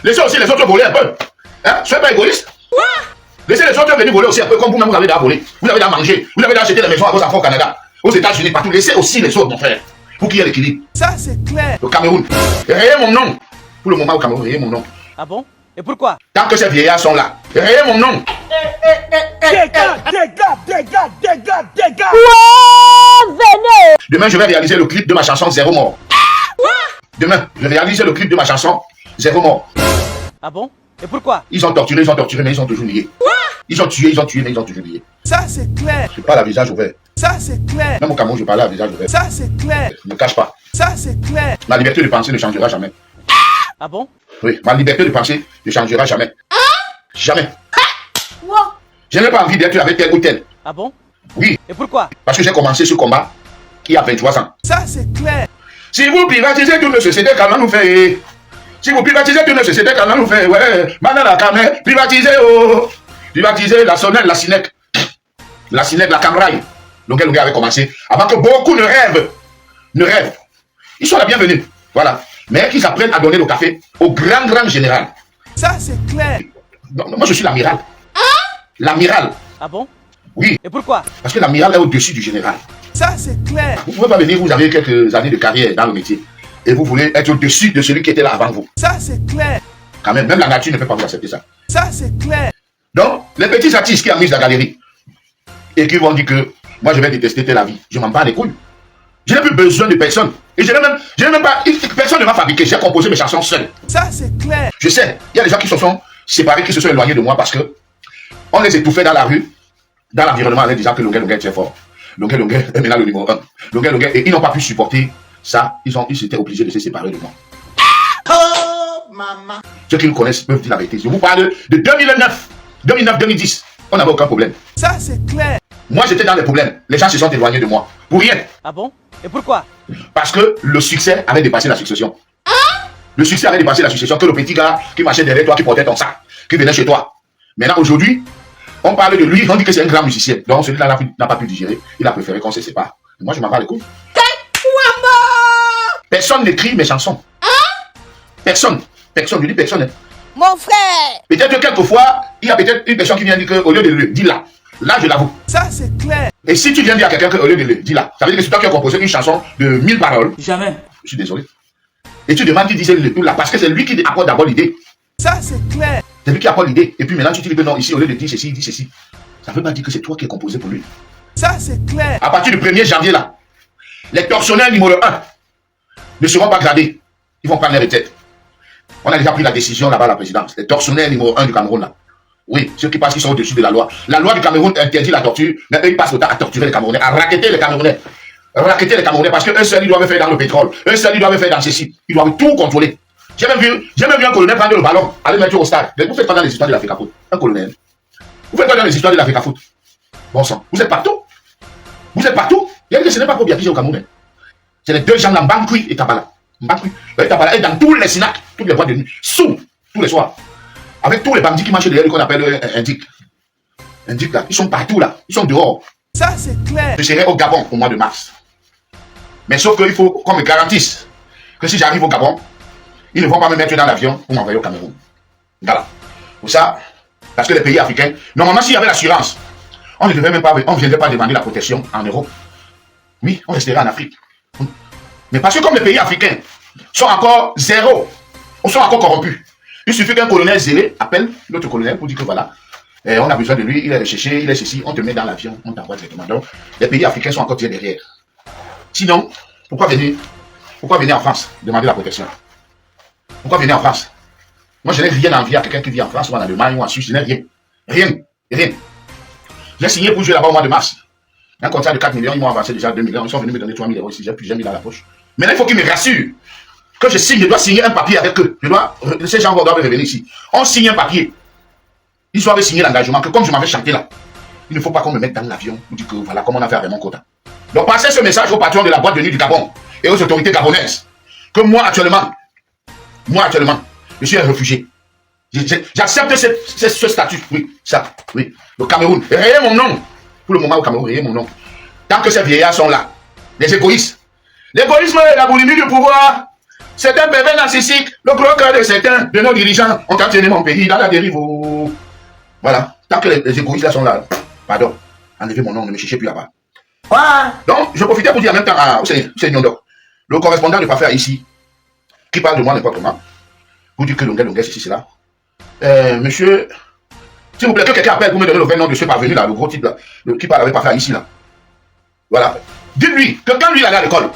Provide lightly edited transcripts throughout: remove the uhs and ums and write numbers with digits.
Laissez aussi les autres voler un peu. Hein? Soyez pas égoïste. Laissez les autres venir voler aussi un peu, comme vous-même vous avez déjà volé. Vous avez déjà mangé. Vous avez déjà acheté des maisons à vos enfants au Canada, aux États-Unis, partout. Laissez aussi les autres, mon frère. Pour qu'il y ait l'équilibre. Ça, c'est clair. Le Cameroun. Rayez mon nom. Pour le moment au Cameroun, rayez mon nom. Ah bon? Et pourquoi? Tant que ces vieillards sont là, rayez mon nom. Ouais, venez. Demain, je vais réaliser le clip de ma chanson Zéro mort. Demain, je vais réaliser le clip de ma chanson Zéro mort. Ah bon? Et pourquoi? Ils ont torturé, mais ils ont toujours nié. Ils ont tué, mais ils ont toujours nié. Ça, c'est clair. Je parle à visage ouvert. Ça, c'est clair. Même au Cameroun, je parle à visage ouvert. Ça, c'est clair. Ne cache pas. Ça, c'est clair. Ma liberté de penser ne changera jamais. Ah bon? Oui, ma liberté de penser ne changera jamais. Jamais. Je n'ai pas envie d'être avec tel ou tel. Ah bon? Oui, Et pourquoi? parce que j'ai commencé ce combat il y a 23 ans. Ça, c'est clair. Si vous privatisez toute notre société, comment nous faire? Si vous privatisez toute notre société, comment nous faire? Ouais, madame la caméra, privatisez, oh. Privatisez la Sonel, la Sinec. La Sinec, la Camraille. Longuet avait commencé avant que beaucoup ne rêvent. Ne rêvent. Ils sont la bienvenue. Voilà. Mais qu'ils apprennent à donner le café au grand général. Ça, c'est clair. Donc, moi, je suis l'amiral. L'amiral. Ah bon? Oui. Et pourquoi? Parce que l'amiral est au-dessus du général. Ça, c'est clair. Vous ne pouvez pas venir, vous avez quelques années de carrière dans le métier. Et vous voulez être au-dessus de celui qui était là avant vous. Ça, c'est clair. Quand même la nature ne peut pas vous accepter ça. Ça, c'est clair. Donc, les petits artistes qui amusent la galerie et qui vont dire que moi je vais détester telle vie, je m'en bats les couilles. Je n'ai plus besoin de personne. Et je n'ai même pas. Personne ne m'a fabriqué. J'ai composé mes chansons seul. Ça, c'est clair. Je sais, il y a des gens qui se sont séparés, qui se sont éloignés de moi parce que on les étouffait dans la rue, dans l'environnement, en les disant que Longuet est très fort. Longuet est maintenant le numéro 1. Longuet, et ils n'ont pas pu supporter ça. Ils étaient obligés de se séparer de moi. Oh, maman. Ceux qui me connaissent peuvent dire la vérité. Je vous parle de 2009-2010. On n'avait aucun problème. Ça, c'est clair. Moi, j'étais dans les problèmes. Les gens se sont éloignés de moi. Pour rien. Ah bon? Et pourquoi? Parce que le succès avait dépassé la succession. Le succès avait dépassé la succession que le petit gars qui marchait derrière toi, qui portait ton sac, qui venait chez toi. Maintenant, aujourd'hui, on parle de lui, on dit que c'est un grand musicien. Donc, celui-là n'a pas pu digérer. Il a préféré qu'on se sépare. Et moi, je m'en bats les couilles. Personne n'écrit mes chansons. Personne. Personne. Je dis personne. Mon frère. Peut-être que quelquefois, il y a peut-être une personne qui vient dire qu'au lieu de le dire là, là, je l'avoue. Ça, c'est clair. Et si tu viens dire à quelqu'un qu'au lieu de le dire là, ça veut dire que c'est toi qui as composé une chanson de 1000 paroles. Jamais. Je suis désolé. Et tu demandes qui disait le tout là, parce que c'est lui qui apporte d'abord l'idée. Ça, c'est clair. C'est lui qui apporte l'idée. Et puis maintenant, tu dis que non, ici, au lieu de dire ceci, il dit ceci. Ça ne veut pas dire que c'est toi qui as composé pour lui. Ça, c'est clair. À partir du 1er janvier là, les tortionnaires numéro 1 ne seront pas gradés. Ils vont prendre les retraites. On a déjà pris la décision là-bas à la présidence. Les tortionnaires numéro 1 du Cameroun là. Oui, ceux qui pensent qu'ils sont au-dessus de la loi. La loi du Cameroun interdit la torture, mais eux, ils passent le temps à torturer les Camerounais, à racketter les Camerounais. Racketter les Camerounais parce qu'eux seuls, ils doivent faire dans le pétrole. Eux seuls, ils doivent faire dans ceci. Ils doivent tout contrôler. J'ai même vu un colonel prendre le ballon, aller mettre au stade. Vous faites pas dans les histoires de l'Afrique Foot. Un colonel. Vous faites pas dans les histoires de l'Afrique Foot. Bon sang, vous êtes partout. Vous êtes partout. Il y a dit que ce n'est pas pour bien au Cameroun. C'est les deux gens là, Mbankui et Tabala. Mbankui et Tabala. Et dans tous les synacs, toutes les boîtes de nuit, sous, tous les soirs. Avec tous les bandits qui marchent derrière qu'on appelle Indique. Indique là, ils sont partout là. Ils sont dehors. Ça, c'est clair. Je serai au Gabon au mois de mars. Mais sauf qu'il faut qu'on me garantisse que si j'arrive au Gabon, ils ne vont pas me mettre dans l'avion pour m'envoyer au Cameroun. Voilà. Pour ça, parce que les pays africains, normalement, s'il y avait l'assurance, on ne viendrait pas demander la protection en Europe. Oui, on resterait en Afrique. Mais parce que comme les pays africains sont encore zéro, on sont encore corrompus, il suffit qu'un colonel zélé appelle l'autre colonel pour dire que voilà, on a besoin de lui, il est recherché, il est ceci, on te met dans l'avion, on t'envoie directement. Donc, les pays africains sont encore tirés derrière. Sinon, pourquoi venir en France demander la protection? Pourquoi venir en France? Moi, je n'ai rien à envier à quelqu'un qui vit en France ou en Allemagne ou en Suisse, je n'ai rien. Rien. J'ai signé pour jouer là-bas au mois de mars. Un contrat de 4 millions, ils m'ont avancé déjà 2 millions, ils sont venus me donner 3 000 euros ici, j'ai plus 1000 dans la poche. Maintenant, il faut qu'ils me rassurent que je signe, je dois signer un papier avec eux. Ces gens doivent revenir ici. On signe un papier. Ils doivent signer l'engagement que comme je m'avais chanté là, il ne faut pas qu'on me mette dans l'avion pour dire que voilà comment on a fait avec mon quota. Donc passez ce message au patron de la boîte de nuit du Gabon et aux autorités gabonaises que moi actuellement, je suis un réfugié. J'accepte ce statut, oui, ça, oui. Le Cameroun, rayez mon nom. Pour le moment au Cameroun, rayez mon nom. Tant que ces vieillards sont là, les égoïstes, l'égoïsme et la boulimie du pouvoir, Certains pervers narcissiques, le gros cœur de certains de nos dirigeants ont entraîné mon pays dans la dérive. Oh. Voilà. Tant que les égoïstes là sont là, pardon, enlevez mon nom, ne me cherchez plus là-bas. Donc, je profitais pour dire en même temps à Hussein Nyondo, le correspondant de Parfait ici, qui parle de moi n'importe comment, pour dire que Longuet, ceci, cela. Monsieur, s'il vous plaît, que quelqu'un appelle pour me donner le vrai nom de ce parvenu là, le gros type là, qui parle avec Parfait ici là. Voilà. Dites-lui que quand lui il allait à l'école,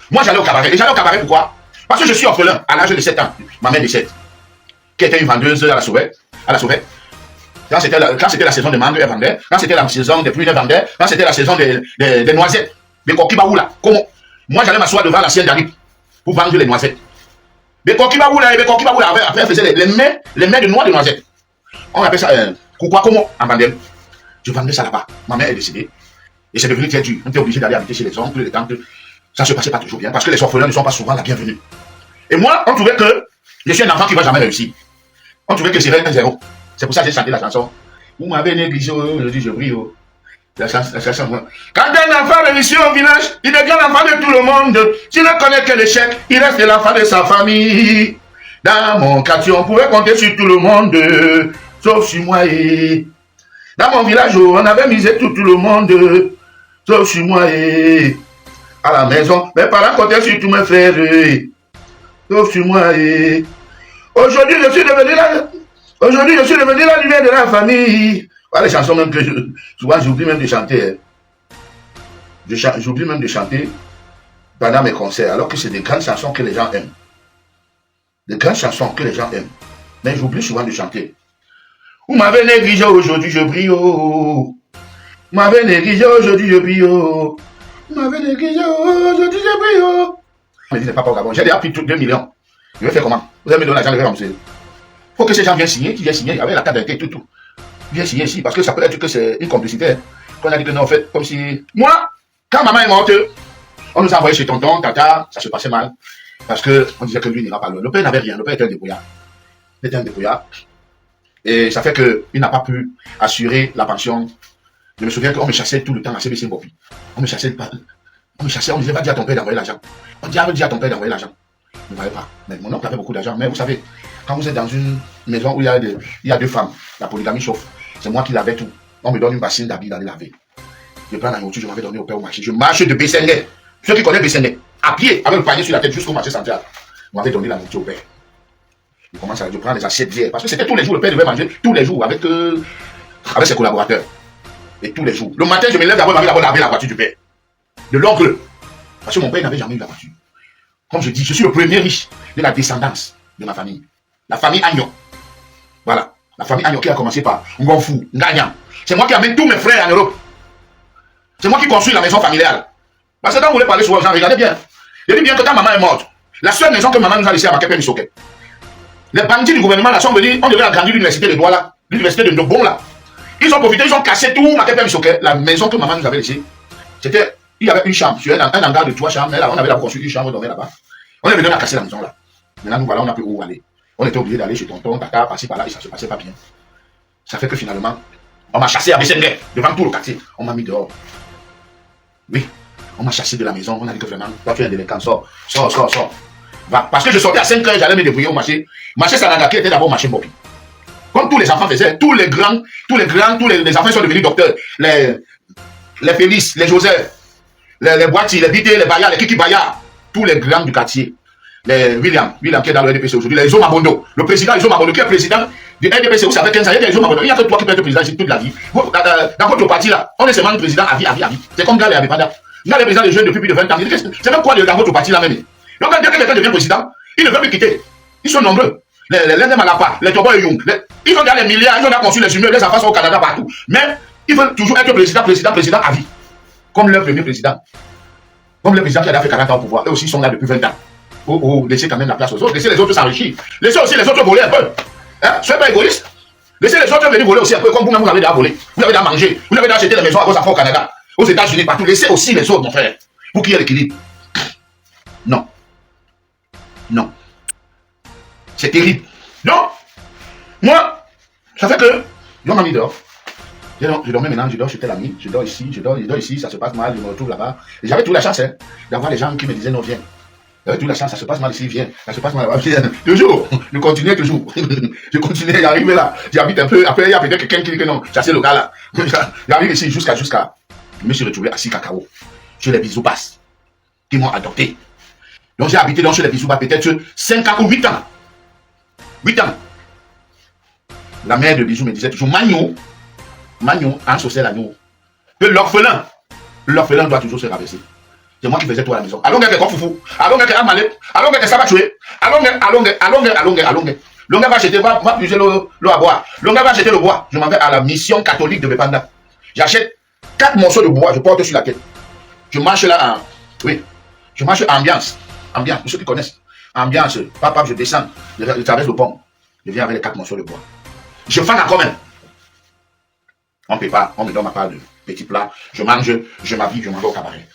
moi j'allais au cabaret. Et j'allais au cabaret pourquoi? Parce que je suis orphelin à l'âge de 7 ans. Ma mère décède, qui était une vendeuse à la Sauvette. Quand c'était la saison de mangue, elle vendait. Quand c'était la saison des pluies, elle vendait. Quand c'était la saison des noisettes, des coquibaou là. Comment? Moi j'allais m'asseoir devant l'ancienne d'Arip pour vendre les noisettes. Les coquibaou là, après elle faisait les mets de noix de noisettes. On appelle ça pourquoi comment en vendait. Je vendais ça là-bas. Ma mère est décédée. Et c'est devenu très dur. On était obligé d'aller habiter chez les oncles, les tantes. Ça ne se passait pas toujours bien parce que les orphelins ne sont pas souvent la bienvenue. Et moi, on trouvait que je suis un enfant qui ne va jamais réussir. On trouvait que c'est un zéro. C'est pour ça que j'ai chanté la chanson. Vous m'avez négligé, aujourd'hui je brille. La chanson. Quand un enfant réussit au village, il devient l'enfant de tout le monde. S'il ne connaît que l'échec, il reste l'enfant de sa famille. Dans mon quartier, on pouvait compter sur tout le monde, sauf sur moi. Et dans mon village, on avait misé tout le monde, sauf sur moi. Et à la maison, mes parents comptaient sur tous mes frères, sauf sur moi. Et aujourd'hui, je suis devenu la lumière de la famille. Voilà les chansons même que souvent j'oublie même de chanter. J'oublie même de chanter pendant mes concerts, alors que c'est des grandes chansons que les gens aiment. Des grandes chansons que les gens aiment. Mais j'oublie souvent de chanter. Vous m'avez négligé, aujourd'hui je brille. Vous m'avez négligé, aujourd'hui je brille. Vous m'avez négligé, aujourd'hui je brille. Mais il n'est pas au Gabon. J'ai déjà pris 2 millions. Je vais faire comment? Vous allez me donner l'argent, je vais rembourser. Il faut que ces gens viennent signer, avec la carte d'identité, tout. Ils viennent signer ici, parce que ça peut être que c'est une complicité. Qu'on a dit que non, en fait, comme si... Moi, quand maman est morte, on nous a envoyé chez tonton, tata, ça se passait mal. Parce qu'on disait que lui n'ira pas loin. Le père n'avait rien, le père était un débrouillard. Il était un débrouillard. Et ça fait qu'il n'a pas pu assurer la pension. Je me souviens qu'on me chassait tout le temps à CBC Bopi. On me chassait, on disait, va dire à ton père d'envoyer l'argent. On dit, va dire à ton père d'envoyer l'argent. Je ne voyais pas. Mais mon oncle avait beaucoup d'argent. Mais vous savez, quand vous êtes dans une maison où il y a 2 femmes, la polygamie chauffe. C'est moi qui lavais tout. On me donne une bassine d'habits d'aller laver. Je prends la nourriture, je m'avais donné au père au marché. Je marche de Bessenguet. Ceux qui connaissent Bessenguet, à pied, avec le panier sur la tête jusqu'au marché central. On m'avait donné la nourriture au père. Je commence à prendre les assiettes d'hier. Parce que c'était tous les jours, le père devait manger tous les jours avec ses collaborateurs. Et tous les jours. Le matin, je me lève d'abord, laver la voiture du père. De l'oncle. Parce que mon père n'avait jamais eu la voiture. Comme je dis, je suis le premier riche de la descendance de ma famille. La famille Agnon. Voilà. La famille Agnon qui a commencé par Ngonfu, Nganyam. C'est moi qui amène tous mes frères en Europe. C'est moi qui construis la maison familiale. Parce que quand vous voulez parler souvent aux gens, regardez bien. Je dis bien que quand maman est morte, la seule maison que maman nous a laissée à Makepe Misoke. Les bandits du gouvernement là sont venus, on devait agrandir l'université de Douala, l'université de Ndobon là. Ils ont profité, ils ont cassé tout Makepe Misoke, la maison que maman nous avait laissée. C'était, il y avait une chambre, sur un hangar de 3 chambres, mais là on avait construit une chambre, on dormait là-bas. On est venu à casser la maison là. Maintenant nous voilà, on n'a plus où aller. On était obligé d'aller chez tonton, tata, passer par là et ça se passait pas bien. Ça fait que finalement, on m'a chassé à Bessenguet, devant tout le quartier. On m'a mis dehors. Oui, on m'a chassé de la maison. On a dit que vraiment, toi tu es un délinquant, sors. Va. Parce que je sortais à 5 h, j'allais me débrouiller au marché. Marché Sananga qui était d'abord marché Mopi. Comme tous les enfants faisaient, tous les enfants sont devenus docteurs. Les Félix, les Joseph, les Boiti, les Bité, les Bayard, les Kiki Bayard, tous les grands du quartier. Les William qui est dans le RDPC aujourd'hui, les Iso Mabondo, le président Iso Mabondo qui est président du RDPC, vous savez 15 ans, il y a Iso Mabondo, il n'y a que toi qui peux être président ici toute la vie. Dans votre parti là, on est seulement président à vie. C'est comme Gale et Abipanda. Gale est président des jeunes depuis plus de 20 ans. C'est même quoi dans votre parti là même. Donc quand quelqu'un devient président, il ne veut plus quitter. Ils sont nombreux. Les Malapa, les Tobo et Young, ils ont déjà les milliards, ils ont déjà construit les immeubles, les enfants sont au Canada partout. Mais ils veulent toujours être président à vie. Comme leur premier président. Comme le président qui a fait 40 ans au pouvoir. Eux aussi sont là depuis 20 ans. Laissez quand même la place aux autres, laissez les autres s'enrichir. Laissez aussi les autres voler un peu. Hein? Soyez pas égoïste. Laissez les autres venir voler aussi un peu, comme vous-même vous avez déjà volé. Vous avez déjà mangé. Vous avez déjà acheté des maisons à vos enfants au Canada, aux États-Unis, partout. Laissez aussi les autres, mon frère. Pour qu'il y ait l'équilibre. Non. C'est terrible. Non. Moi, ça fait que, je m'a mis dehors. Je dormais maintenant, je dors chez tel ami, je dors ici, ça se passe mal, je me retrouve là-bas. Et j'avais toute la chance d'avoir des gens qui me disaient non, viens. Tu la chance, ça se passe mal ici, viens. Ça se passe mal là-bas, viens. Toujours. Je continuais toujours. Je continuais, j'arrivais là. J'habite un peu. Après, il y a peut-être quelqu'un qui dit que non, ça c'est le gars là. J'arrive ici jusqu'à. Je me suis retrouvé assis cacao. Sur les bisous basses. Qui m'ont adopté. Donc j'ai habité sur les bisous basses peut-être 5 ans ou 8 ans. 8 ans. La mère de bisous me disait toujours Magno, en social agneau. Que l'orphelin doit toujours se rabaisser. C'est moi qui faisais tout à la maison. Allons, gars, foufou. Allons, gars, amalé. Allons, gars, ça va tuer. Allons, gars. Le gars va acheter, va puiser l'eau à boire. Le gars va acheter le bois. Je m'en vais à la mission catholique de Bepanda. J'achète 4 morceaux de bois, je porte sur la tête. Je marche là, je marche ambiance. Ambiance, pour ceux qui connaissent. Ambiance, papa, je descends. Je traverse le pont. Je viens avec les 4 morceaux de bois. Je fais la même. On prépare, on me donne ma part de petits plats. Je mange, je m'habille, je m'en vais au cabaret.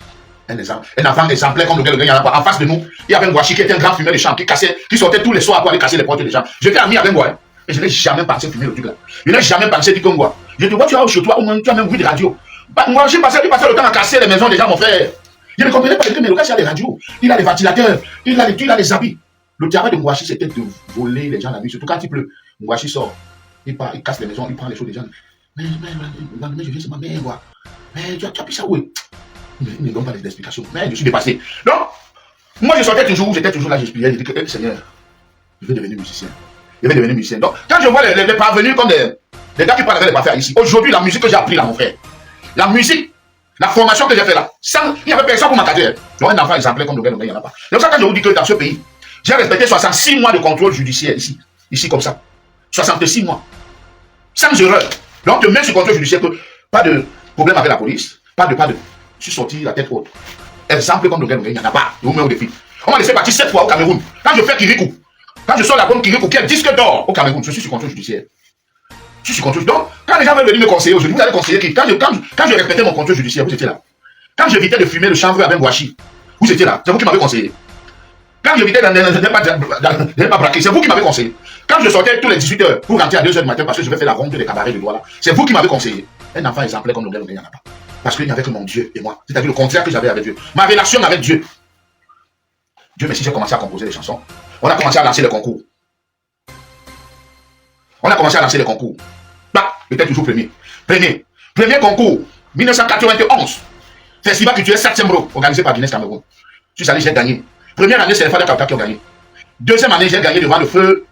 Un enfant exemplaire comme le gars, il y en a pas. En face de nous, il y avait un Gouachi qui était un grand fumeur de chambre qui sortait tous les soirs pour aller casser les portes des gens. J'étais ami avec un Gouachi. Et je n'ai jamais pensé fumer le truc là. Je n'ai jamais pensé dire comme moi. Je te vois, tu as chez toi, au moins tu as même bruit de radio. Bah, moi, j'ai passé le temps à casser les maisons des gens, mon frère. Je ne comprenais pas que le gars, il a les radios, il a les ventilateurs, il a les habits. Le travail de Gouachi, c'était de voler les gens la nuit. Surtout quand il pleut. Gouachi sort, il casse les maisons, il prend les choses des gens. Mais je viens, c'est ma mère, quoi. Mais tu as pris ça où? Ils ne donnent pas d'explication. Mais je suis dépassé. Donc, moi, j'étais toujours là, j'expliquais, je dis que, Seigneur, je vais devenir musicien. Donc, quand je vois les parvenus comme des gars qui parlent avec les parfaits ici, aujourd'hui, la musique que j'ai appris là, mon frère, la musique, la formation que j'ai fait là, il n'y avait personne pour m'encadrer. Donc, un enfant exemplaire comme le gars, il n'y en a pas. Donc, ça, quand je vous dis que dans ce pays, j'ai respecté 66 mois de contrôle judiciaire ici comme ça. 66 mois. Sans erreur. Donc, te mets sur contrôle judiciaire, que pas de problème avec la police, pas de. Je suis sorti la tête haute. Exemple comme le gars, il n'y en a pas. Je vous mets au défi. On m'a laissé partir 7 fois au Cameroun. Quand je fais Kirikou, quand je sors la bonne Kirikou, qui est disque d'or au Cameroun, je suis sur contrôle judiciaire. Je suis sur contrôle. Donc, quand les gens veulent venir me conseiller aujourd'hui, vous allez conseiller qui? Quand je respectais mon contrôle judiciaire, vous étiez là. Quand j'évitais de fumer le chanvre avec Gouachi, vous étiez là. C'est vous qui m'avez conseillé. Quand j'évitais de ne pas braquer, c'est vous qui m'avez conseillé. Quand je sortais tous les 18h pour rentrer à 2h du matin parce que je vais faire la ronde des cabarets de Douala, c'est vous qui m'avez conseillé. Un enfant exemplaire comme le gars, il n'y en a pas. Parce qu'il n'y avait que mon Dieu et moi. C'est-à-dire le contraire que j'avais avec Dieu. Ma relation avec Dieu. Dieu merci, j'ai commencé à composer des chansons. On a commencé à lancer les concours. Bah, j'étais toujours premier. Premier concours, 1991. Festival culturel 7e Bro, organisé par Guinness Cameroun. Je suis allé, j'ai gagné. Première année, c'est les Fada Kauta qui ont gagné. Deuxième année, j'ai gagné devant le feu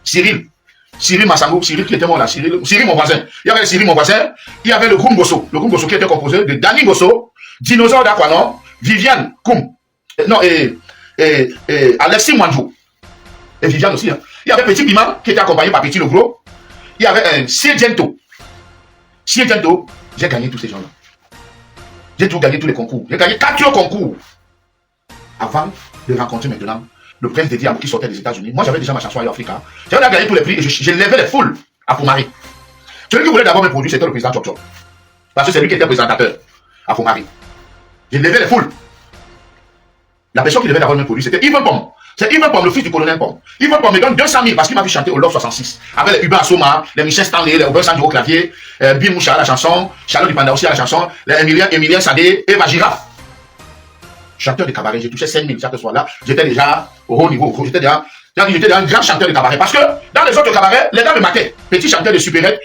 Cyril Massangou, Cyril qui était mort là, Cyril mon voisin. Il y avait Cyril mon voisin, il y avait le groupe Gosso qui était composé de Danny Gosso, Dinosaure d'Aquanon, Viviane Koum, et Alexis Mwanjou. Et Viviane aussi. Hein. Il y avait Petit Piment qui était accompagné par Petit Le Gros. Il y avait un Siegento. J'ai gagné tous ces gens-là. J'ai tout gagné tous les concours. J'ai gagné 4 concours. Avant de rencontrer maintenant le prince de Diamou qui sortait des États-Unis. Moi, j'avais déjà ma chanson à Africa. J'avais gagné tous les prix et je levais les foules à Fomari. Celui qui voulait d'abord me produire, c'était le président Chok Chok. Parce que c'est lui qui était présentateur à Fomari. Je levais les foules. La personne qui devait d'abord me produire, c'était Yves Pom. C'est Yves Pom, le fils du colonel Pom. Yves Pom me donne 200 000 parce qu'il m'a vu chanter au Love 66. Avec les Hubert Assoma, les Michel Stanley, les Robert Sandro au clavier, Bill Moucha à la chanson, Charlotte Dupanda aussi à la chanson, les Emilien Sadé, Eva Giraffe. Chanteur de cabaret, j'ai touché 5 000 chaque soir-là. J'étais déjà au haut niveau. J'étais déjà un grand chanteur de cabaret. Parce que dans les autres cabarets, les gars me mataient. Petit chanteur de supérette,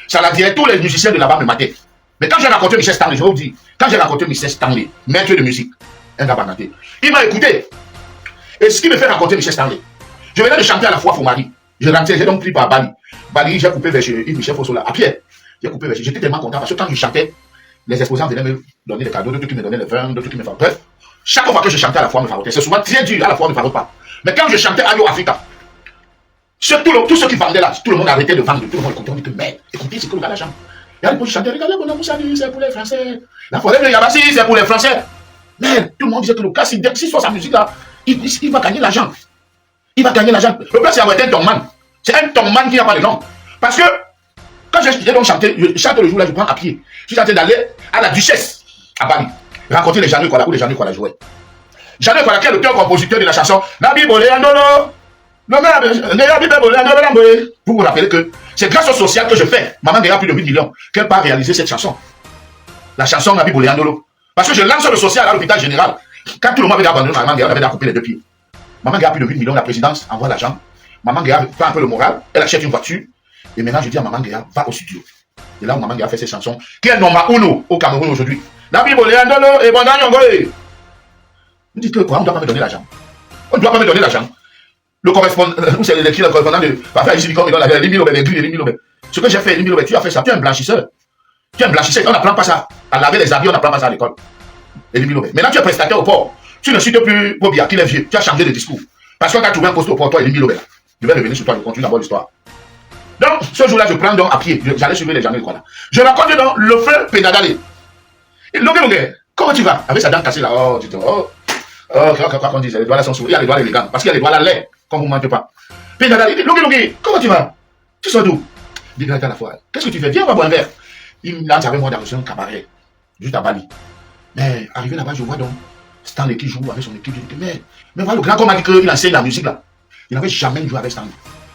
saladier, tous les musiciens de là-bas me mataient. Mais quand j'ai rencontré Michel Stanley, je vais vous dire, quand j'ai rencontré Michel Stanley, maître de musique, un gars banaté, il m'a écouté. Et ce qui me fait rencontrer Michel Stanley, je venais de chanter à la fois Fomari. Je rentrais, j'ai donc pris par Bali. Bali, j'ai coupé vers chez Michel Fossola, à pied. J'ai coupé vers chez. J'étais tellement content parce que quand je chantais, les exposants venaient me donner des cadeaux, d'autres qui me donnaient le vin, d'autres qui me faisaient. Bref, chaque fois que je chantais à la fois, on me farotait. C'est souvent très dur, à la fois, on ne farote pas. Mais quand je chantais Ayo Africa, tous ceux qui vendaient là, tout le monde arrêtait de vendre, tout le monde écoutait, on dit que merde, écoutez, c'est que le gars l'argent. Il y a des gens qui chantaient, regardez, mon Moussa, c'est pour les Français. La forêt de Yabassi, c'est pour les Français. Merde, tout le monde disait que le gars, si soit sa musique là, il va gagner l'argent. Il va gagner l'argent. Le gars, c'est un tongman. C'est un tongman qui n'a pas de nom. Parce que, quand j'ai donc chanté, je chante le jour là, je prends à pied. Je suis en train d'aller à la Duchesse, à Bali, rencontrer les Jean-Louis Kola, où les Jean-Louis Kola jouaient. Jean-Louis Kola, qui est l'auteur-compositeur de la chanson Nabi Bolé Andolo. Vous vous rappelez que c'est grâce au social que je fais. Maman gagne plus de 8 millions qu'elle part réaliser cette chanson. La chanson Nabi Bolé Andolo. Parce que je lance le social à l'hôpital général. Quand tout le monde avait abandonné, Maman Guéa avait coupé les 2 pieds. Maman Guéa a plus de 8 millions, la présidence envoie l'argent. Maman Guéa prend un peu le moral, elle achète une voiture. Et maintenant, je dis à Maman Guéa, va au studio. Et là où Maman Guéa fait ses chansons, qui est Noma Uno au Cameroun aujourd'hui. La Bible, Léandolo et Bondan Yongole. Vous dites que quoi, on ne doit pas me donner l'argent. On ne doit pas me donner l'argent. Le correspondant, c'est le correspondant de Papa ici, comme il donne les 10 000 les grilles, les 10 000. Ce que j'ai fait, les 10 000, tu as fait ça, tu es un blanchisseur. Tu es un blanchisseur, on n'apprend pas ça. À laver les habits, on n'apprend pas ça à l'école. Les 10 000. Maintenant, tu es prestataire au port. Tu ne cites plus Bobia, qui est vieux. Tu as changé de discours. Parce qu'on t'a trouvé un poste au port, toi, et 10 000. Je vais revenir sur toi, je continue d'abord l'histoire. Donc, ce jour-là, je prends donc à pied. J'allais suivre les gens, quoi là. Je raconte donc le feu Pédadalé. Et Longue, comment tu vas? Avec sa dent cassée là. Oh, tu te dis, quoi qu'on dise, les doigts là sont sourds. Il y a les doigts élégants. Parce qu'il y a les doigts là laids, quand vous ne mentez pas. Pédadalé, Longue, comment tu vas? Tu sors d'où? Dis à la fois. Qu'est-ce que tu fais? Viens, on va boire un verre. Il lance avec moi dans un cabaret, juste à Bali. Mais arrivé là-bas, je vois donc Stanley qui joue avec son équipe. Je dis, mais voilà, le grand comme m'a dit qu'il enseigne la musique là. Il n'avait jamais joué avec Stanley.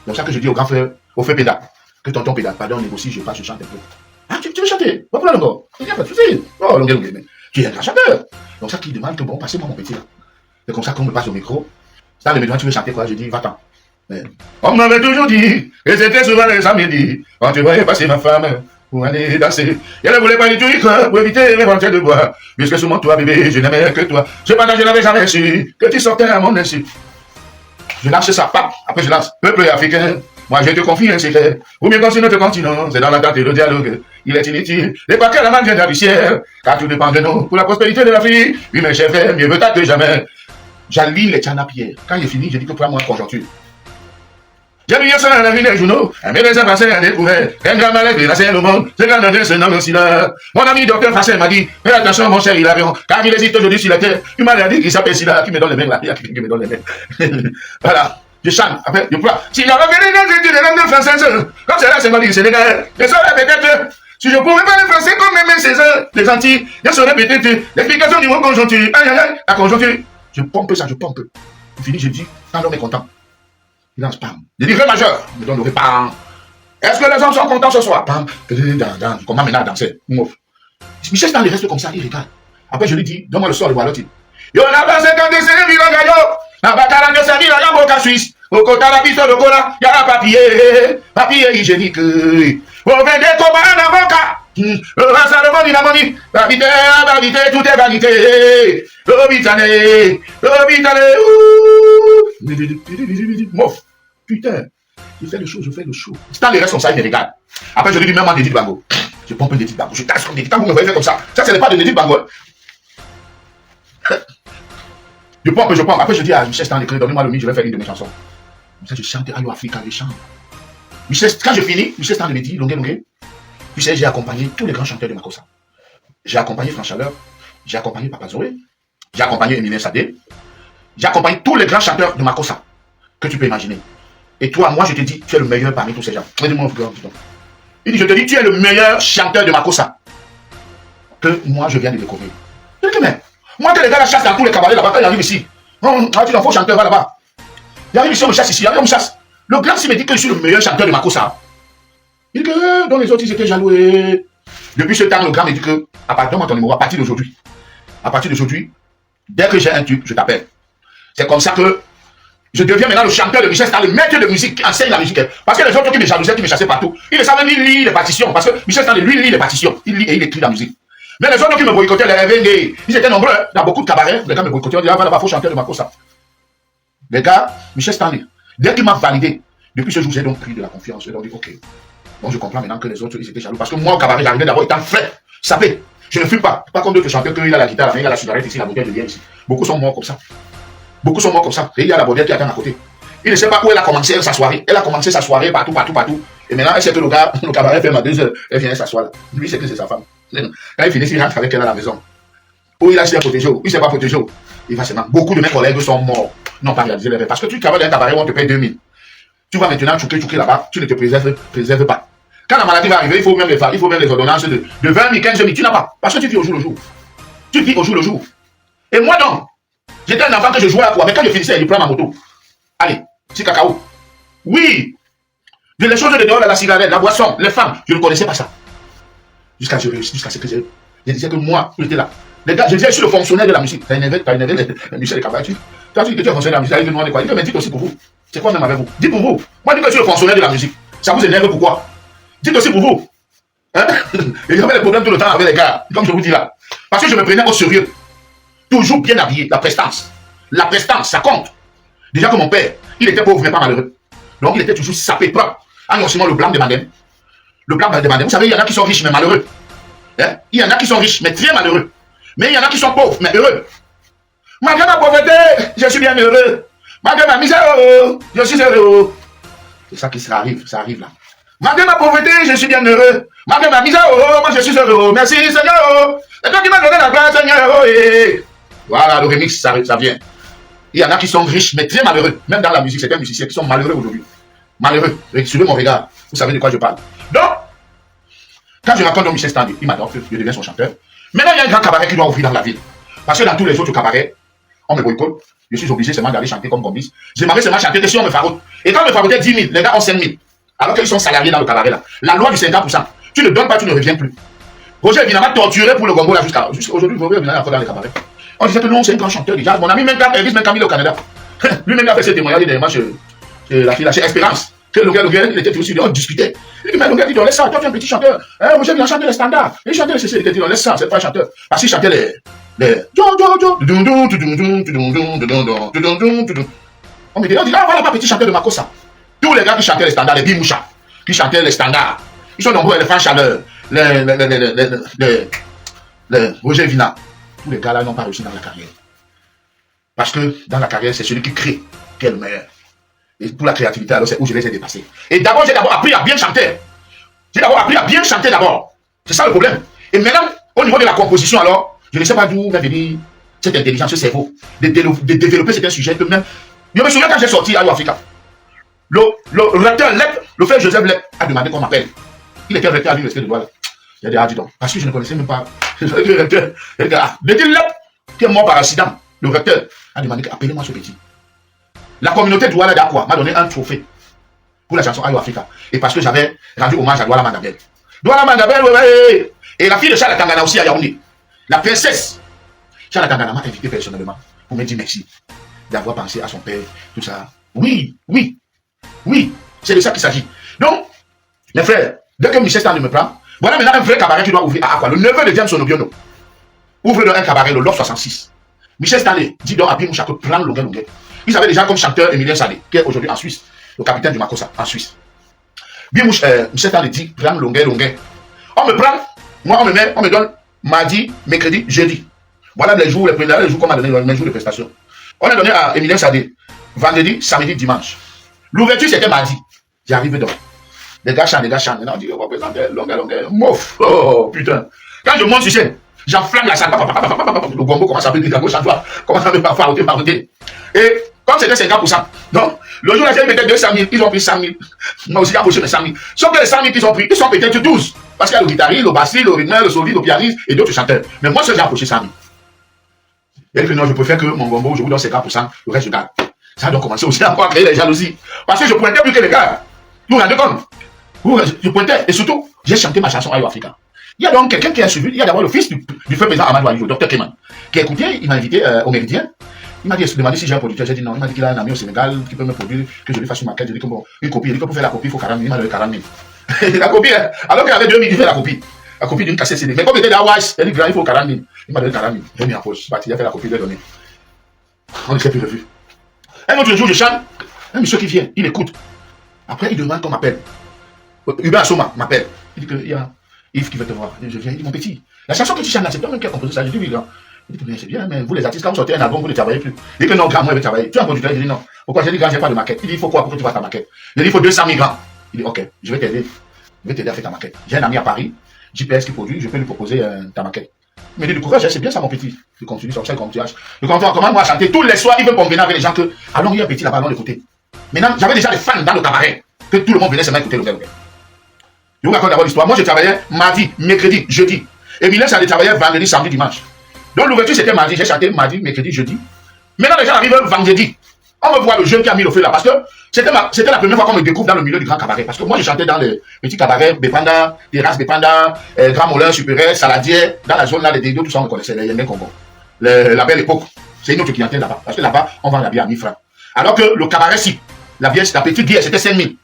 Donc ça que je dis au grand frère, au frère Pédard, que tonton Pédard, pardon, négocie, je passe, je chante un peu. Ah, tu veux chanter? Va pour là, Longo. Il n'y a pas de souci. Oh, Longue, mais tu es un grand chanteur. Donc ça qui demande que bon, passez-moi mon petit là. C'est comme ça qu'on me passe au micro. Stanley me demande, tu veux chanter quoi? Je dis, va-t'en. On m'avait toujours dit, et c'était souvent les samedis, quand tu voyais passer ma femme pour aller danser. Elle ne voulait pas du tout y croire pour éviter les ventures de bois. Puisque sous mon toit, bébé, je n'aimais que toi. Cependant, je n'avais jamais su que tu sortais à mon insu. Je lâche ça, pap. Après, je lance. Peuple africain, moi je te confie un secret. Ou bien quand sur notre continent, c'est dans l'attente et le dialogue. Il est inutile. Et pas que la main vient du ciel. Car tout dépend de nous. Pour la prospérité de l'Afrique. Oui, mes chers frères, mieux vaut tard que jamais. J'allie les Tchana-Pierre. Quand il est fini, je dis que toi, moi, conjoncture. J'ai lu ça dans la vie des journaux, un médecin français a découvert qu'un grand malade menacé le monde, ce grand danger se nomme le sida. Mon ami docteur français m'a dit, fais attention mon cher Hilarion, car il existe aujourd'hui sur la terre une maladie qui s'appelle sida, qui me donne les mains là, qui me donne les mains. Voilà, je chante, après, je pleure. Si j'avais venu dans une langue française, comme c'est là, c'est moi du Sénégal, je saurais peut-être, si je pouvais parler français comme même César, les Antilles, je saurais peut-être l'explication du mot conjoncture. Aïe aïe aïe, la conjoncture. Je pompe ça, je pompe. Fini, je dis, quand l'homme est content. Il lance pam. Je dis ré majeur, me donne le ré pam. Est-ce que les hommes sont contents ce soir? Pam. Comment maintenant à danser? Michel Stanley reste comme ça, il regarde. Après je lui dis, donne-moi le sort de Wallotti. Yo n'a pas 55 000 gayo. N'a pas 45 000 en boca suisse. Au côté de la bise de cola, y a un papier hygiénique. Au vendez comme un avocat. Le rassemblement dynamonique. Vanité, tout est vanité. L'hôpitalé. Mouf. Putain. Je fais le show. Stanley reste comme ça, il me regarde. Après, je lui dis même en Dédit Bango. Je pompe un Dédit Bango. Je casse comme Dédit. Quand vous me voyez faire comme ça, ça, c'est pas de Dédit Bango. Je pompe. Après, je dis à Michel Stanley, donnez-moi le mic, je vais faire une de mes chansons. Comme ça, je chante Ayo Africa, je chante. Quand je finis, Michel Stanley me dit, Longue. Tu sais, j'ai accompagné tous les grands chanteurs de Makossa. J'ai accompagné Franck Chaleur, j'ai accompagné Papa Zoé, j'ai accompagné Eminem Sadé, j'ai accompagné tous les grands chanteurs de Makossa que tu peux imaginer. Et toi, moi, je te dis, tu es le meilleur parmi tous ces gens. Il dit, je te dis, tu es le meilleur chanteur de Makossa que moi, je viens de découvrir. Je dis, mais moi, que les gars la chassent dans tous les cabarets là-bas, quand ils arrivent ici, tu t'en faux chanteur, va là-bas. Il arrive ici, on me chasse ici, on me chasse. Le grand, s'il me dit que je suis le meilleur chanteur de Makossa. Il dit que dans les autres, ils étaient jaloux. Depuis ce temps, le grand me dit que, à partir de ton numéro, à partir d'aujourd'hui, dès que j'ai un tube, je t'appelle. C'est comme ça que je deviens maintenant le chanteur de Michel Stanley, le maître de musique qui enseigne la musique. Parce que les autres qui me jalousaient, qui me chassaient partout, ils ne savaient ni lire les partitions. Parce que Michel Stanley, lui, lit les partitions. Il lit et il écrit la musique. Mais les autres qui me boycottaient, les RVD, ils étaient nombreux. Dans beaucoup de cabarets, les gars me boycottaient. On dit, ah, voilà, faut chanter de Makossa. Les gars, Michel Stanley, dès qu'il m'a validé, depuis ce jour, j'ai donc pris de la confiance. J'ai donc dit, ok. Bon, je comprends maintenant que les autres, ils étaient jaloux. Parce que moi, au cabaret, j'arrivais d'abord étant frais, sapé. Je ne fume pas. Pas comme d'autres chanteurs, qu'il a la guitare, il a la cigarette ici, la bouteille de bière ici. Beaucoup sont morts comme ça. Et il y a la bordelle qui attend à côté. Il ne sait pas où elle a commencé sa soirée. Elle a commencé sa soirée partout. Et maintenant, elle sait que le cabaret fait ma 2 heures. Elle vient s'asseoir là. Lui, c'est que c'est sa femme. Quand il finit, il rentre avec elle à la maison. Où il a essayé de protéger, il ne s'est pas protégé. Il va seulement. Beaucoup de mes collègues sont morts. Non, pas réalisé les rêves. Parce que tu travailles dans un cabaret où on te paye 2000. Tu vas maintenant chouquer là-bas, tu ne te préserves pas. Quand la maladie va arriver, il faut même les ordonnances de 20 000, 15 000. Tu n'as pas. Parce que tu vis au jour le jour. Et moi donc, j'étais un enfant que je jouais à quoi. Mais quand je finissais, il prend ma moto. Allez, petit cacao. Oui. Les choses de dehors, la cigarette, la boisson, les femmes, je ne connaissais pas ça. Jusqu'à ce que je disais que moi, j'étais là. Les gars, je disais, je suis le fonctionnaire de la musique. T'as énervé Michel Cabaret. Tu as dit que tu es le fonctionnaire de la musique. Il dit quoi? Il dit, mais dites aussi pour vous. C'est quoi même avec vous? Dites pour vous. Moi, je dis que je suis le fonctionnaire de la musique. Ça vous énerve pourquoi? Dites aussi pour vous. Hein? Et j'avais des problèmes tout le temps avec les gars, comme je vous dis là. Parce que je me prenais au sérieux. Toujours bien habillé, la prestance. La prestance, ça compte. Déjà que mon père, il était pauvre mais pas malheureux. Donc il était toujours sapé propre. En le blanc de madame. Le blanc de madame. Vous savez, il y en a qui sont riches mais malheureux. Hein? Il y en a qui sont riches mais très malheureux. Mais il y en a qui sont pauvres mais heureux. Malgré ma pauvreté, je suis bien heureux. Malgré ma misère, je suis heureux. C'est ça qui arrive, ça arrive là. Malgré ma pauvreté, je suis bien heureux. Malgré ma misère, moi je suis heureux. Merci Seigneur. Et toi qui m'as donné la grâce, Seigneur. Voilà, le remix, ça vient. Il y en a qui sont riches, mais très malheureux. Même dans la musique, c'est des musiciens qui sont malheureux aujourd'hui. Malheureux. Suivez mon regard. Vous savez de quoi je parle. Donc, quand je rencontre Michel Stanley, il m'adore, je deviens son chanteur. Maintenant, il y a un grand cabaret qui doit ouvrir dans la ville. Parce que dans tous les autres cabarets, on me boycotte. Je suis obligé seulement d'aller chanter comme Gombis. J'aimerais seulement chanter que si on me faroute. Et quand on me faroutait 10 000, les gars ont 5 000. Alors qu'ils sont salariés dans le cabaret là. La loi du 50%. Tu ne donnes pas, tu ne reviens plus. Roger évidemment torturé pour le Gombo là jusqu'à aujourd'hui. Roger évidemment encore dans les cabarets. On disait que non, c'est un grand chanteur déjà. Mon ami Elvis Camille au Canada. Lui-même a fait ses témoignages des matchs chez Espérance. Que le gars, il était aussi, on discutait. Il dit, mais le gars dit, laisse ça, toi tu es un petit chanteur. Roger vient chanter les standards. Il chantait les CC, il dit, laisse ça, c'est pas un chanteur. Parce qu'il chantait les. On me dit, ah voilà pas petit chanteur de Makossa. Tous les gars qui chantaient les standards, les Bimoucha, qui chantaient les standards, ils sont nombreux, les Francs Chaleur, les Roger Vina. Tous les gars là n'ont pas réussi dans la carrière. Parce que dans la carrière, c'est celui qui crée qui est le meilleur. Et pour la créativité, alors c'est où je les ai dépassés. Et d'abord, j'ai appris à bien chanter. J'ai d'abord appris à bien chanter d'abord. C'est ça le problème. Et maintenant, au niveau de la composition, alors, je ne sais pas d'où vient venir cette intelligence, ce cerveau, de développer certains sujets que même. Je me souviens quand j'ai sorti Ayo Africa. Le recteur Lep, le frère Joseph Lep, a demandé qu'on m'appelle. Il était recteur à l'université de Douala. Il a dit, ah, dis donc, parce que je ne connaissais même pas le recteur. Le dit Lep, qui est mort par accident, le recteur a demandé appelez-moi ce petit. La communauté de Douala d'Aqua m'a donné un trophée pour la chanson Ayo Africa. Et parce que j'avais rendu hommage à Douala Mandabel. Douala Mandabel, ouais. Et la fille de Charles Tangana aussi à Yaoundé. La princesse Charles Tangana m'a invité personnellement pour me dire merci d'avoir pensé à son père, tout ça. Oui, c'est de ça qu'il s'agit. Donc, mes frères, dès que Michel Stanley me prend, voilà maintenant un vrai cabaret qui doit ouvrir à Aqua. Le neveu de James Onobiono ouvre un cabaret le Loft 66. Michel Stanley dit donc à Bimoucha que prend Longuet. Ils avaient déjà comme chanteur Emilien Salé, qui est aujourd'hui en Suisse, le capitaine du Makossa en Suisse. Michel Stanley dit prends Longuet. On me prend, moi on me donne mardi, mercredi, jeudi. Voilà les jours qu'on m'a donné, les jours de prestation. On a donné à Emilien Sadé vendredi, samedi, dimanche. L'ouverture c'était mardi. J'arrive donc. Les gars chantent. Maintenant on dit on va présenter Longuet. Mouf. Oh putain. Quand je monte sur scène, j'enflamme la salle. Le gombo commence à faire des gagos chantois. Commence à me farouter. Et comme c'était 50%, donc le jour là j'ai peut-être 200 000, ils ont pris 100 000. Moi aussi j'ai embauché mes 100 000. Sauf que les 100 000 qu'ils ont pris, ils sont peut-être 12. Parce qu'il y a le guitariste, le bassiste, le rythmeur, le soliste, le pianiste et d'autres chanteurs. Mais moi seul j'ai embauché 100 000. Et que non, je préfère que mon gombo, je vous donne 50%, le reste je garde. Ça doit commencer aussi encore à créer les jalousies. Parce que je pointais plus que les gars. Vous vous rendez compte? Je pointais. Et surtout, j'ai chanté ma chanson Ayo Africa. Il y a donc quelqu'un qui a suivi. Il y a d'abord le fils du feu président Amadou Aliou, Dr Keman, qui a écouté. Il m'a invité au Méridien. Il m'a demandé si j'ai un producteur. J'ai dit non. Il m'a dit qu'il a un ami au Sénégal qui peut me produire, que je lui fasse une maquette. Je lui ai dit que bon, une copie. Il dit que pour faire la copie, il faut 40 000. Il m'a donné 40 000. La copie, alors qu'il avait 2 000, il fait la copie. La copie d'une cassette CD. Mais comme il était d'Hawaïs, il dit il faut 40 000. Il m'a donné 40 000. J'ai mis en poche. Il a fait la copie, il l'a donné. On ne s'est plus revu. Un autre jour, je chante. Un monsieur qui vient, il écoute. Après, il demande qu'on m'appelle. Hubert Assoma m'appelle. Il dit qu'il y a Yves qui veut te voir. Je viens, il dit mon petit. La chanson que tu chantes là, c'est toi-même qui as composé ça. Je dis oui, grand. Il dit que c'est bien, mais vous les artistes, quand vous sortez un album, vous ne travaillez plus. Il dit que non, grand, moi, je vais travailler. Tu es un producteur? Je dis non. Pourquoi? J'ai dit, grand, j'ai pas de maquette. Il dit, il faut quoi pour que tu fasses ta maquette? Je dis, il faut 200 000 grands. Il dit, ok, je vais t'aider. Je vais t'aider à faire ta maquette. J'ai un ami à Paris, JPS qui produit, je peux lui proposer ta maquette. Il me dit, du courage, c'est bien ça, mon petit. Je continue, comme ça, il continue. Je continue, comment moi chanter tous les soirs, il veut convenir avec les gens que, allons, il y a un petit là-bas, allons l'écouter. Maintenant, j'avais déjà des fans dans le cabaret, que tout le monde venait seulement écouter le gars. Je vous raconte d'abord l'histoire. Moi, je travaillais mardi, mercredi, jeudi. Et Milan, ça allait travailler vendredi, samedi, dimanche. Donc, l'ouverture, c'était mardi. J'ai chanté mardi, mercredi, jeudi. Maintenant, les gens arrivent vendredi. On me voit le jeune qui a mis le feu là, parce que c'était la première fois qu'on me découvre dans le milieu du grand cabaret. Parce que moi, je chantais dans les petits cabarets, Bépanda, Terrasse Bépanda, Grand Moulin, Supérette, Saladier, dans la zone là, les dédos, tout ça, on me connaissait, les Yémen Congo. La belle époque. C'est une autre clientèle là-bas. Parce que là-bas, on vend la bière à 1000 francs. Alors que le cabaret, si, la petite bière, c'était 5000.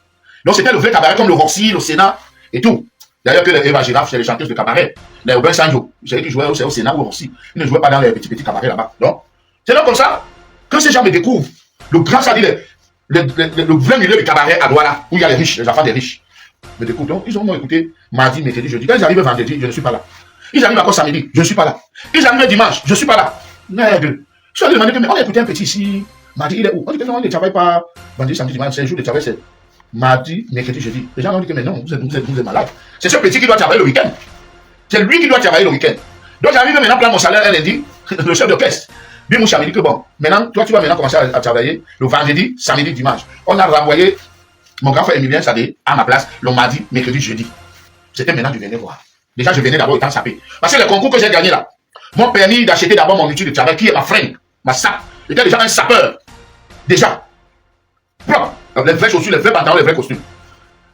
Donc c'était le vrai cabaret comme le Roxy, le Sénat et tout. D'ailleurs, que les Eva Giraffe, c'est les chanteuses de cabaret. Les Aubin Sanjo, c'est eux qui jouaient au Sénat ou au Roxy. Ils ne jouaient pas dans les petits cabarets là-bas. Donc, c'est donc comme ça que ces gens me découvrent. Le grand, ça dit le vrai milieu du cabaret à Douala, où il y a les riches, les enfants des riches. Me découvrent. Donc, ils ont écouté mardi, mercredi, jeudi. Quand ils arrivent vendredi, je ne suis pas là. Ils arrivent encore samedi, je ne suis pas là. Ils arrivent dimanche, je ne suis pas là. Merde. Je suis allé demander, mais on a écouté un petit ici. Mardi, il est où? On dit que non, on ne travaille pas vendredi, samedi, dimanche. C'est un jour de travail, c'est mardi, mercredi, jeudi. Les gens ont dit que mais non, vous êtes malade. C'est ce petit qui doit travailler le week-end. C'est lui qui doit travailler le week-end. Donc j'arrive maintenant à prendre mon salaire un lundi, le chef d'orchestre. Bimoucha me dit que bon, maintenant, toi tu vas maintenant commencer à travailler le vendredi, samedi, dimanche. On a renvoyé mon grand frère Emilien Sadé à ma place le mardi, mercredi, jeudi. C'était maintenant, je venais voir. Déjà, je venais d'abord étant sapé. Parce que le concours que j'ai gagné là, m'ont permis d'acheter d'abord mon outil de travail qui est ma fringue, ma sape. J'étais déjà un sapeur. Déjà. Propre. Les vraies chaussures, les vrais pantalons, les vrais costumes.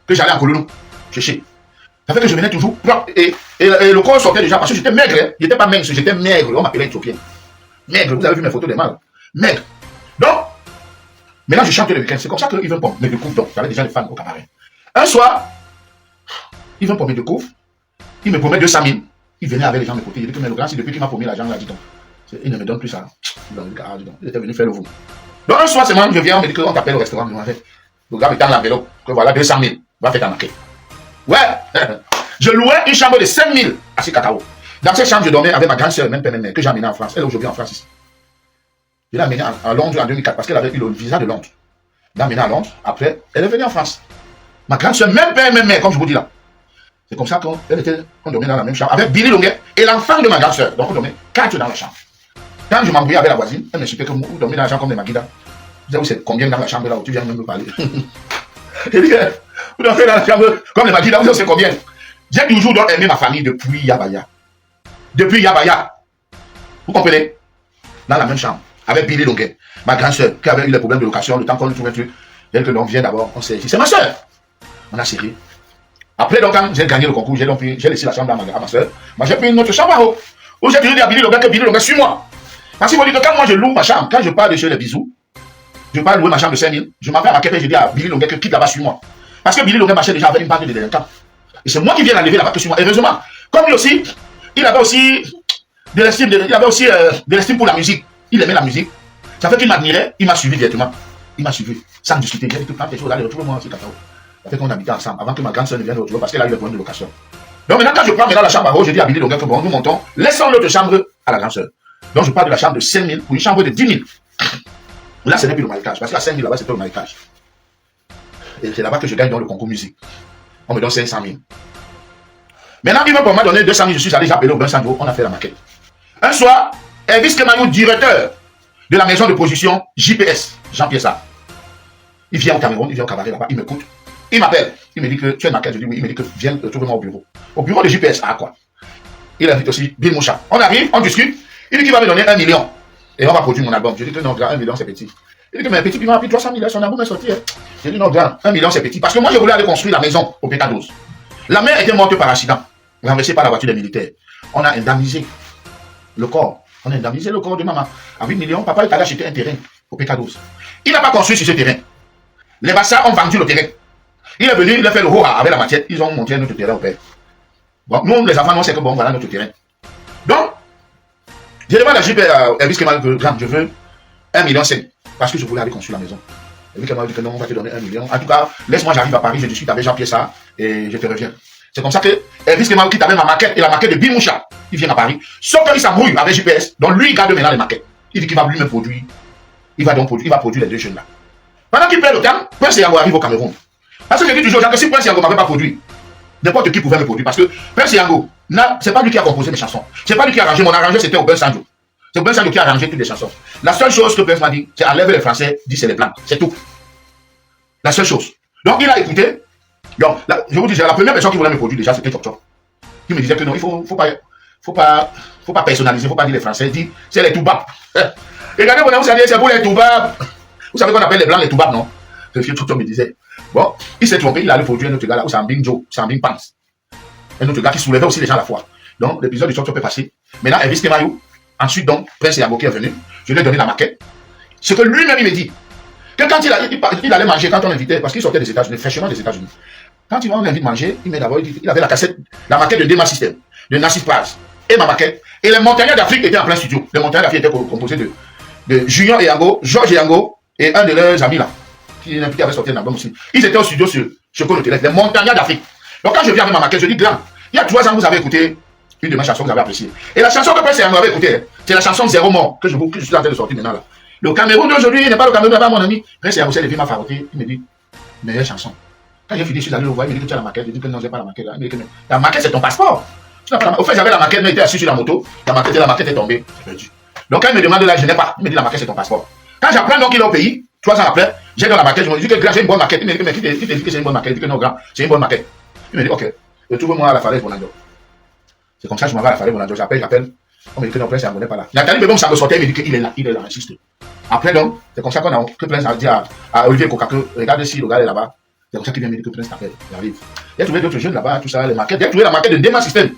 Que j'allais en Colonou chercher. Ça fait que je venais toujours propre. Et le corps sortait déjà parce que j'étais maigre. Hein. J'étais pas maigre, j'étais maigre. On m'appelait Éthiopien. Maigre, vous avez vu mes photos des mâles. Maigre. Donc, maintenant je chante le week-end. C'est comme ça qu'ils veulent me découvrir. Donc, j'avais déjà les fans au cabaret. Un soir, ils veulent me découvrir. Ils me promettent 200 000. Ils venaient avec les gens de côté. Ils disaient que mais le grand, c'est depuis qu'il m'a promis l'argent là, dis donc. Il ne me donne plus ça. Il était venu faire le vous. Donc un soir, c'est moi, je viens, on me dit qu'on t'appelle au restaurant. Le gars me tend l'enveloppe, que voilà, 200 000. Va faire ta maquette. Ouais. Je louais une chambre de 5 000 à Cacao. Dans cette chambre, je dormais avec ma grande soeur, même père, que j'ai amenée en France. Elle est aujourd'hui en France ici. Je l'ai amenée à Londres en 2004 parce qu'elle avait eu le visa de Londres. Je l'ai amenée à Londres. Après, elle est venue en France. Ma grande soeur, même père, même mère, comme je vous dis là. C'est comme ça qu'on dormait dans la même chambre avec Billy Longuet et l'enfant de ma grande soeur. Donc on dormait 4 dans la chambre. Quand je m'embrouillais avec la voisine, elle m'expliquait que vous dormez dans la chambre comme des maguidas. Vous savez, c'est combien dans la chambre là où tu viens même me parler. Je dis, vous dormez dans la chambre comme des maguidas, vous savez c'est combien. J'ai toujours aimé ma famille depuis Yabaya. Depuis Yabaya. Vous comprenez? Dans la même chambre. Avec Billy Longuet. Ma grande soeur qui avait eu les problèmes de location, le temps qu'on lui trouvait un truc. Elle que l'on vient d'abord, on s'est dit, c'est ma soeur. On a serré. Après, donc, quand j'ai gagné le concours, j'ai laissé la chambre à ma soeur. Moi, j'ai pris une autre chambre à haut. Où j'ai toujours dit à Billy Longuet que Billy Longuet, suis-moi. Parce qu'il faut dire que quand moi je loue ma chambre, quand je pars de chez les bisous, je pars louer ma chambre de 5 000, je m'en vais à ma quête et je dis à Billy Longuet que quitte là-bas, suis-moi. Parce que Billy Longuet marchait déjà avec une bande de délinquants. Et c'est moi qui viens l'enlever là-bas que suis-moi. Heureusement, comme lui aussi, il avait aussi de l'estime pour la musique. Il aimait la musique. Ça fait qu'il m'admirait, il m'a suivi directement. Il m'a suivi, sans discuter. J'ai dit tout le temps, tes choses, allez, retrouve-moi aussi, Cacao. Ça fait qu'on habitait ensemble, avant que ma grande soeur ne vienne retrouver, parce qu'elle a eu le problème de location. Donc maintenant, quand je prends maintenant la chambre à haut, je dis à Billy Longuet que bon, nous montons, laissons l'autre chambre à la grande soeur. Donc je pars de la chambre de 5 000 pour une chambre de 10 000. Là, ce n'est plus le marécage, parce qu'à 5 000 là-bas, c'était le marécage. Et c'est là-bas que je gagne dans le concours musique. On me donne 500 000. Maintenant, il va pour moi donner 200 000, je suis allé, j'ai appelé au Vincent, on a fait la maquette. Un soir, Elvis Kemayou, directeur de la maison de production JPS, Jean-Pierre Sarr. Il vient au Cameroun, il vient au cabaret là-bas, il m'écoute. Il m'appelle, il me dit que tu as une maquette, je dis oui, il me dit que viens trouver-moi au bureau. Au bureau de JPS, à quoi? Il invite aussi Bill Moucha. On arrive, on discute, il dit qu'il va me donner 1 million. Et on va produire mon album. Je dis que non, grand, 1 million c'est petit. Il dit que mais petit, il m'a pris 300 000, son album est sorti. Hein. Je dis non, grand, 1 million c'est petit. Parce que moi, je voulais aller construire la maison au PK12. La mère était morte par accident, renversée par la voiture des militaires. On a indemnisé le corps. On a indemnisé le corps de maman. À 8 millions, papa est allé acheter un terrain au PK12. Il n'a pas construit sur ce terrain. Les Bassas ont vendu le terrain. Il est venu, il a fait le Hora avec la matière. Ils ont monté notre terrain au père. Bon, nous, les enfants, on sait que bon, voilà notre terrain. Donc, je demande à JP, Elvis Kemayou, que je veux 1,5 million parce que je voulais aller construire la maison. Elvis Kemayou dit que non, on va te donner 1 million. En tout cas, laisse-moi, j'arrive à Paris, je discute avec Jean-Pierre Sarr et je te reviens. C'est comme ça que Elvis Kemayou quitte avec ma maquette et la maquette de Bill Moucha. Il vient à Paris. Sauf qu'il s'embrouille avec JPS. Donc lui, il garde maintenant les maquettes. Il dit qu'il va lui-même produire. Il va produire les deux jeunes là. Pendant qu'il perd le temps, Prince Yango arrive au Cameroun. Parce que je dis toujours aux gens que si Prince Yango ne m'avait pas produit, n'importe qui pouvait me produire. Parce que Prince Yango, c'est pas lui qui a composé mes chansons. C'est pas lui qui a arrangé. Mon arrangeur, c'était Aubin Sanjo. C'est Aubin Sanjo qui a arrangé toutes les chansons. La seule chose que Prince m'a dit, c'est enlève les Français, dit c'est les Blancs. C'est tout. La seule chose. Donc il a écouté. Donc, je vous dis, la première personne qui voulait me produire déjà, c'était Chop Chop. Il me disait que non, il faut pas personnaliser, il faut pas dire les Français. Il dit, c'est les Toubab. Et regardez, vous allez dire, c'est pour les Toubab. Vous savez qu'on appelle les blancs les toubabs, non? Le vieux Toto me disait. Bon, il s'est trompé, il allait produire un autre gars là, où c'est un Bing Joe, c'est un Bing Pants. Un autre gars qui soulevait aussi les gens à la fois. Donc, l'épisode du Toto peut passer. Maintenant, Elvis Kemayou. Ensuite, donc, Prince Yango qui est venu. Je lui ai donné la maquette. Ce que lui-même, il me dit. Que quand il allait manger, quand on l'invitait, parce qu'il sortait des États-Unis, fraîchement des États-Unis. Quand on l'invite manger, il met d'abord, il avait la cassette, la maquette de Dema System, de Nassis Paz, et ma maquette. Et les montagnards d'Afrique étaient en plein studio. Les montagnards d'Afrique étaient composés de Junior Yango, Georges Yango, et un de leurs amis là, qui avait sorti un album aussi. Ils étaient au studio sur Choco le Téléphone, les montagnards d'Afrique. Donc quand je viens avec ma maquette, je dis, grand, il y a 3 ans, vous avez écouté une de mes chansons que vous avez appréciée. Et la chanson que Prince Yango avait écoutée, c'est la chanson Zéro Mort, que je suis en train de sortir maintenant là. Le Cameroun d'aujourd'hui n'est pas le Cameroun d'avant, mon ami. Prince Yango s'est levé, m'a faroté, il me dit, meilleure chanson. Quand j'ai fini, je suis allé le voir, il me dit que tu as la maquette. Je dis que non, j'ai pas la maquette là. Il me dit que la maquette, c'est ton passeport. Au fait, j'avais la maquette, mais il était assis sur la moto. La maquette est tombée. Donc, quand il me demande là, je n'ai pas. Il me dit la maquette, c'est ton passeport. Quand j'apprends donc qu'il est au pays, 3 ans après, j'ai dans la maquette, je me dis que grand, j'ai une bonne maquette. Il me dit que, mais qui te dit que c'est une bonne maquette? Il dit que non, grand, c'est une bonne maquette. Il me dit, ok, retrouve-moi à la falaise Bonando. C'est comme ça que je m'en vais à la falaise Bonando. J'appelle. On me dit que non, Prince Yango n'est pas là. Nathalie Bebom, ça me sortait, il me dit qu'il est là, insiste. Après donc, c'est comme ça que Prince a dit à Olivier Coca que regarde si le gars est là-bas. C'est comme ça qu'il vient me dire que Prince t'appelle. Il arrive. Il a trouvé d'autres jeunes là-bas, tout ça, les maquettes. Il a trouvé la maquette de Dema System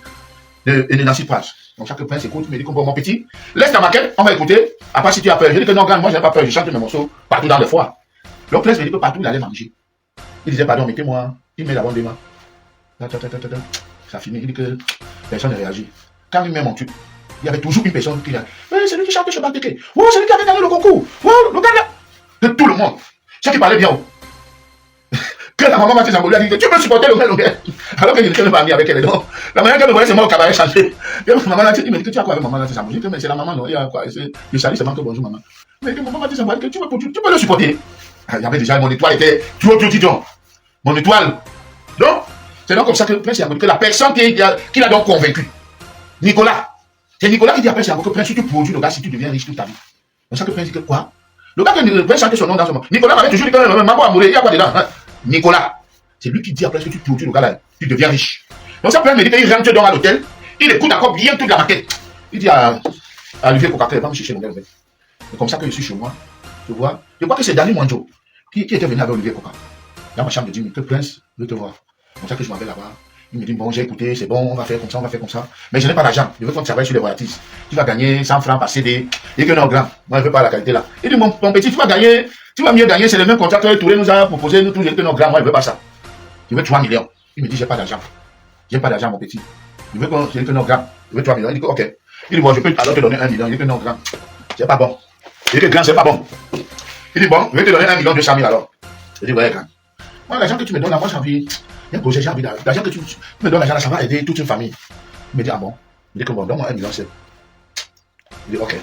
de Nancy Page. Donc chaque Prince écoute, il me dit que mon petit, laisse ta maquette, on va écouter. Après si tu as peur, je dis que non, grand, moi j'ai pas peur, je chante mes morceaux partout dans le foie. Donc Prince me dit que partout il allait manger. Il disait pardon, mettez-moi, il met d'abord Dema. Ça finit, il dit que personne ne réagit. Quand il met mon tube, il y avait toujours une personne qui a c'est lui qui chante chez Banteke. Oh, c'est lui qui avait gagné le concours. Oh, le gars là. De tout le monde. Ceux qui parlaient bien haut. Que la maman Mathis Zambolou a dit que tu peux supporter le gars. Alors qu'il n'était même pas ami avec elle. Donc, la manière qu'elle me voyait, c'est moi au cabaret chanter. Maman Mathis me dit que tu as quoi avec maman Mathis Zambolou? Je dis que c'est la maman, non, il y a quoi? Je salue seulement que bonjour maman. Mais que maman Mathis Zambolou, que tu peux le supporter. Il y avait déjà, mon étoile était trop donc. Mon étoile. Donc, c'est donc comme ça que Prince Yango, que la personne qui l'a donc convaincu, Nicolas. C'est Nicolas qui dit à Prince Yango que Prince, si tu produis le gars, si tu deviens riche toute ta vie. C'est ça que Prince dit que quoi? Le gars que Prince chantait son nom dans ce moment. Nicolas m'avait toujours dit que maman amoureux, il y a quoi dedans? Nicolas. C'est lui qui dit après que tu produis le gars là, tu deviens riche. Donc ça Prince me dit qu'il rentre donc à l'hôtel, il écoute encore bien toute la maquette. Il dit à Olivier Coca-Cola, va me chercher mon gars. C'est comme ça que je suis chez moi. Tu vois? Je crois que c'est Danny Mwanjo qui était venu avec Olivier Coca. Dans ma chambre, il dit que Prince veut te voir. C'est comme ça que je m'en vais là-bas. Il me dit, bon, j'ai écouté, c'est bon, on va faire comme ça, on va faire comme ça. Mais je n'ai pas d'argent. Je veux qu'on travaille sur les royalties. Tu vas gagner 100 francs par CD. Il dit que non, grand. Moi, je ne veux pas la qualité là. Il dit, mon petit, tu vas mieux gagner. C'est le même contrat que Touré nous a proposé. Nous tous, il dit que non, grand. Moi, je ne veux pas ça. Je veux 3 millions. Il me dit, j'ai pas d'argent. J'ai pas d'argent, mon petit. Je veux que non, grand. Je veux 3 millions. Il dit que, ok. Il dit, bon, je peux alors te donner 1 million. Il dit que non, grand. C'est pas bon. Il dit que grand, c'est pas bon. Il dit, bon, je vais te donner 1 million 200 000 alors. Je dis, ouais, grand. Moi, l'argent que tu me donnes là, moi, j'ai envie. Il y a un projet, j'ai envie d'argent que tu me donnes l'argent là, ça va aider toute une famille. Il me dit, ah bon? Il dit que bon, donne-moi 1 million, c'est. Il dit, ok.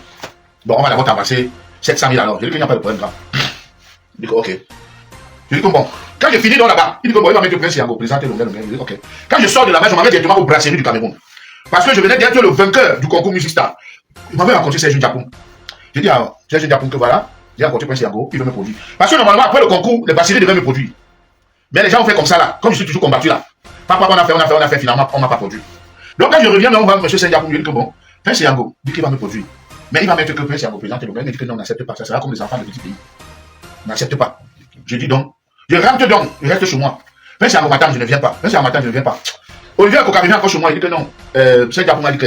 Bon, on va d'abord t'embrasser 700 000 alors. Je dis qu'il n'y a pas de problème, grand. Il dit que, ok. Je dis que bon, quand j'ai fini dans là-bas, il dit que bon, il va mettre le Prince Yango, présenter le gars. Il dit, ok. Quand je sors de là-bas, je m'en vais directement au brasserie du Cameroun. Parce que je venais d'être le vainqueur du concours Music Star. Il m'avait rencontré Serge Diapoum. J'ai dit à Serge Diapoum que voilà, j'ai rencontré Prince Yango, il veut me produire. Parce que normalement, après le concours, les brasseries devaient me produire. Mais les gens ont fait comme ça là, comme je suis toujours combattu là. Papa, on a fait, finalement, on m'a pas produit. Donc quand je reviens, on va M. Sendia pour me dire que bon, Prince Yango dit qu'il va me produire. Mais il va mettre que Prince Yango présente le gars, il dit que non, on n'accepte pas. Ça sera comme les enfants de petits pays. On n'accepte pas. Je dis donc, je rentre donc, je reste chez moi. Prince Yango m'attend, je ne viens pas. Prince Yango m'attend, je ne viens pas. Olivier Coca vient encore chez moi, il dit que non. Sendia m'a dit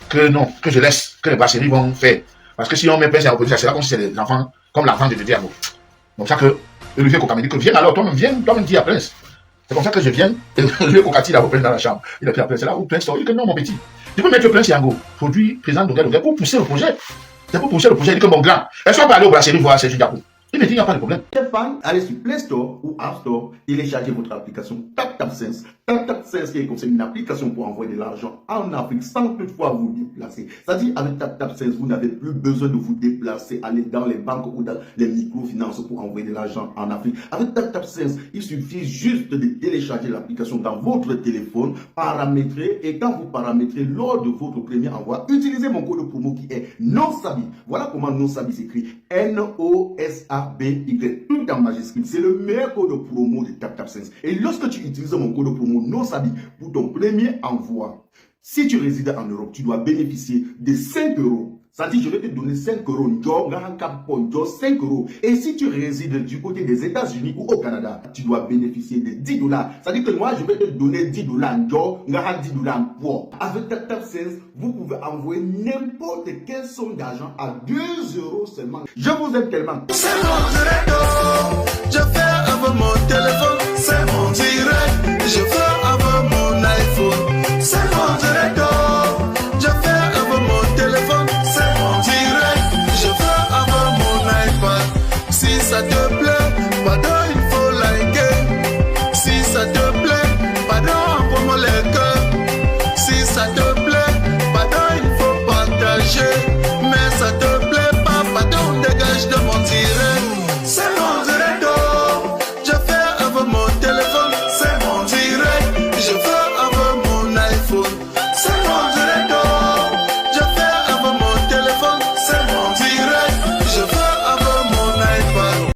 que non, que je laisse, que les brasseries vont faire. Parce que si on met Prince Yango, ça sera comme si c'est des enfants, comme l'enfant de Diago. Donc ça que Olivier Coca me dit que viens alors, toi-même dis à Prince. C'est comme ça que je viens, et Olivier Coca il a repris dans la chambre. Il a pris la Prince, c'est là où Prince sort. Il dit que non, mon petit. Tu peux mettre Prince Yango, produit, présent de gars, pour pousser le projet. C'est pour pousser le projet. Il dit que mon grand, est-ce qu'on peut aller au brasserie voir Serge Diapoum? Il me dit, il n'y a pas de problème. Stéphane, allez sur Play Store ou App Store, téléchargez votre application TapTapSense. TapTapSense qui est comme une application pour envoyer de l'argent en Afrique sans toutefois vous déplacer. C'est-à-dire, avec TapTapSense, vous n'avez plus besoin de vous déplacer, aller dans les banques ou dans les microfinances pour envoyer de l'argent en Afrique. Avec TapTapSense, il suffit juste de télécharger l'application dans votre téléphone, paramétrer, et quand vous paramétrez lors de votre premier envoi, utilisez mon code promo qui est NONSABI. Voilà comment NONSABI s'écrit. NOSABY, tout en majuscule. C'est le meilleur code promo de TapTapSense. Et lorsque tu utilises mon code promo NONSABI pour ton premier envoi, si tu résides en Europe, tu dois bénéficier de 5 € Ça dit, je vais te donner 5 euros, 5 euros. Et si tu résides du côté des États-Unis ou au Canada, tu dois bénéficier de 10 dollars. Ça dit que moi, je vais te donner 10 dollars, 10 dollars poids. Avec TapTapSense, vous pouvez envoyer n'importe quelle somme d'argent à 2 euros seulement. Je vous aime tellement. C'est mon réseau, je fais avec mon téléphone.